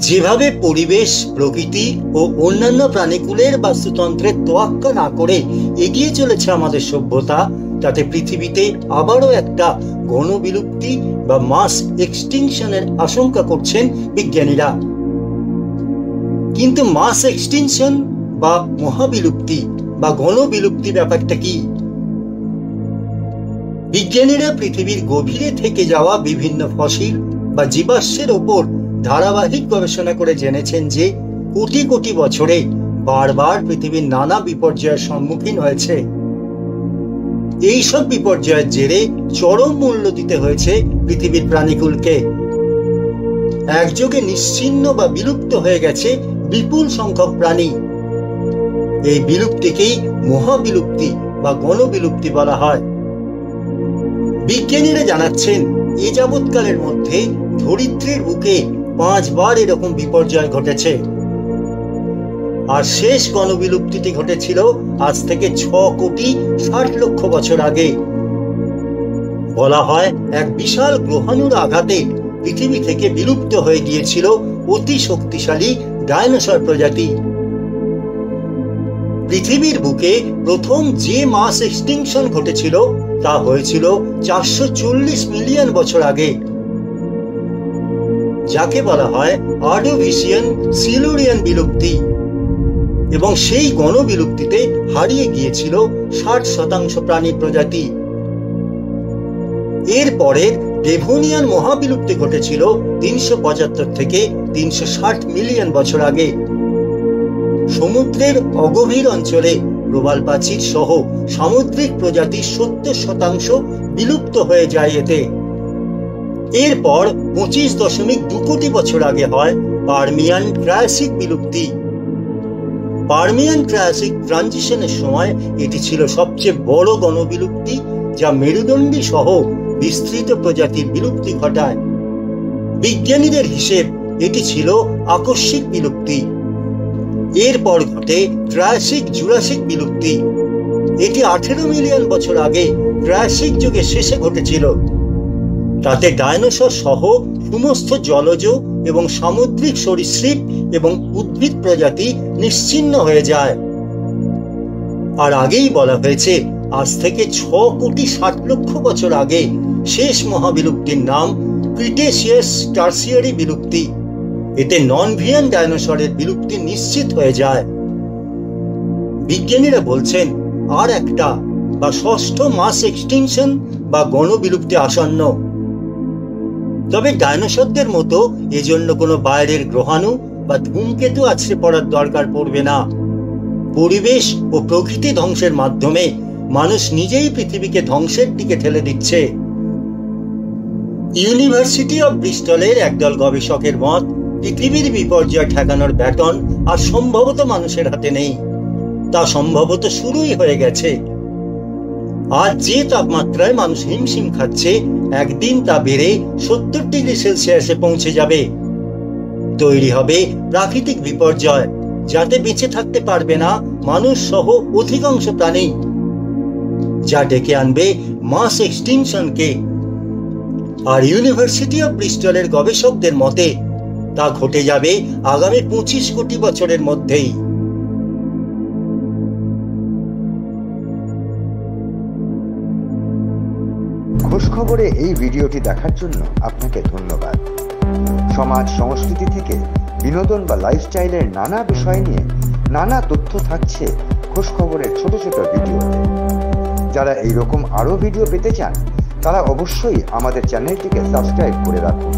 যেভাবে পরিবেশ, প্রকৃতি ও অন্যান্য প্রাণীকুলের বাস্তুতন্ত্রের তোয়াক্কা না করে এগিয়ে চলেছে আমাদের সভ্যতা, তাতে পৃথিবীতে আবারও একটা গণবিলুপ্তি বা মাস এক্সটিংশনের আশঙ্কা করছেন বিজ্ঞানীরা। কিন্তু মাস এক্সটিংশন বা মহাবিলুপ্তি বা গণবিলুপ্তি ব্যাপারটা কি? বিজ্ঞানীরা পৃথিবীর গভীরে থেকে যাওয়া বিভিন্ন ফসিল বা জীবাশ্মের ওপর ধারাবাহিক গবেষণা করে জেনেছেন যে কোটি কোটি বছরে বারবার পৃথিবীর নানা বিপর্যয়ের সম্মুখীন হয়েছে। এইসব বিপর্যয়ের জেরে চরম মূল্য দিতে হয়েছে পৃথিবীর প্রাণীকুলকে। একযোগে নিশ্চিহ্ন বা বিলুপ্ত হয়ে গেছে বিপুল সংখ্যক প্রাণী। এই বিলুপ্তিকেই মহাবিলুপ্তি বা গণবিলুপ্তি বলা হয়। বিজ্ঞানীরা জানাচ্ছেন এ যাবৎকালের মধ্যে ধরিত্রীর বুকে 5 বার এরকম বিপর্যয় ঘটেছে। আর শেষ গণবিলুপ্তিটি ঘটেছিল আজ থেকে 6 কোটি 60 লক্ষ বছর আগে। বলা হয় এক বিশাল গ্রহাণুর আঘাতে পৃথিবী থেকে বিলুপ্ত হয়ে গিয়েছিল অতি শক্তিশালী ডাইনোসর প্রজাতি। পৃথিবীর বুকে প্রথম যে মাস এক্সটিংশন ঘটেছিল তা হয়েছিল 440 মিলিয়ন বছর আগে, যাকে বলা হয় অর্ডোভিশিয়ান সিলুরিয়ান বিলুপ্তি। এবং সেই গণবিলুপ্তিতে হারিয়ে গিয়েছিল 60% প্রাণী প্রজাতি। এরপরে ডেভোনিয়ান মহাবিলুপ্তি ঘটেছিল 375 থেকে 360 মিলিয়ন বছর আগে। সমুদ্রের অগভীর অঞ্চলে প্রবাল প্রাচীর সহ সামুদ্রিক প্রজাতি 70% বিলুপ্ত হয়ে যায় এতে। এরপর 25.2 কোটি বছর আগে হয় পার্মিয়ান ট্রায়াসিক বিলুপ্তি। পার্মিয়ান ট্রায়াসিক ট্রানজিশনের সময় এটি ছিল সবচেয়ে বড় গণবিলুপ্তি, যা মেরুদণ্ডী সহ বিস্তৃত প্রজাতির বিলুপ্তি ঘটায়। বিজ্ঞানীদের হিসেব এটি ছিল আকস্মিক বিলুপ্তি। এরপর ঘটে ট্রায়াসিক জুরাসিক বিলুপ্তি। এটি 18 মিলিয়ন বছর আগে ট্রায়াসিক যুগের শেষে ঘটেছিল। তাতে ডাইনোসর সহ সমস্ত জলজ এবং সামুদ্রিক সরীসৃপ এবং উদ্ভিদ প্রজাতি নিশ্চিহ্ন হয়ে যায়। আর আগেই বলা হয়েছে আজ থেকে 6 কোটি 60 লক্ষ বছর আগে শেষ মহাবিলুপ্তির নাম ক্রিটেসিয়াস টার্সিয়ারি বিলুপ্তি। এতে নন ভিয়ান ডাইনোসরের বিলুপ্তি নিশ্চিত হয়ে যায়। বিজ্ঞানীরা বলছেন আর একটা বা ষষ্ঠ মাস এক্সটিংশন বা গণবিলুপ্তি আসন্ন। তবে ডাইনোসরদের মতো এজন্য কোনো বাইরের গ্রহাণু বা ধূমকেতু আছড়ে পড়ার দরকার পড়বে না। পরিবেশ ও প্রকৃতি ধ্বংসের মাধ্যমে মানুষ নিজেই পৃথিবীকে ধ্বংসের দিকে ঠেলে দিচ্ছে। ইউনিভার্সিটি অফ ব্রিস্টলের একদল গবেষকের মত, পৃথিবীর বিপর্যয় ঠেকানোর ব্যাটন আর সম্ভবত মানুষের হাতে নেই। তা সম্ভবত শুরুই হয়ে গেছে। আজ যে তাপমাত্রায় মানুষ হিমশিম খাচ্ছে, একদিন তা বেড়ে 70 ডিগ্রি সেলসিয়াসে পৌঁছে যাবে। তৈরি হবে প্রাকৃতিক বিপর্যয়, যাতে বেঁচে থাকতে পারবে না মানুষ সহ অধিকাংশ প্রাণী, যা ডেকে আনবে মাস এক্সটিংশনকে। আর ইউনিভার্সিটি অফ ব্রিস্টলের গবেষকদের মতে তা ঘটে যাবে আগামী 25 কোটি বছরের মধ্যেই। খোঁজখবরে এই ভিডিওটি দেখার জন্য আপনাকে ধন্যবাদ। সমাজ সংস্কৃতি থেকে বিনোদন বা লাইফস্টাইলের নানা বিষয় নিয়ে নানা তথ্য থাকছে খোঁজখবরের ছোট ছোট ভিডিওতে। যারা এইরকম আরো ভিডিও পেতে চান তারা অবশ্যই আমাদের চ্যানেলটিকে সাবস্ক্রাইব করে রাখুন।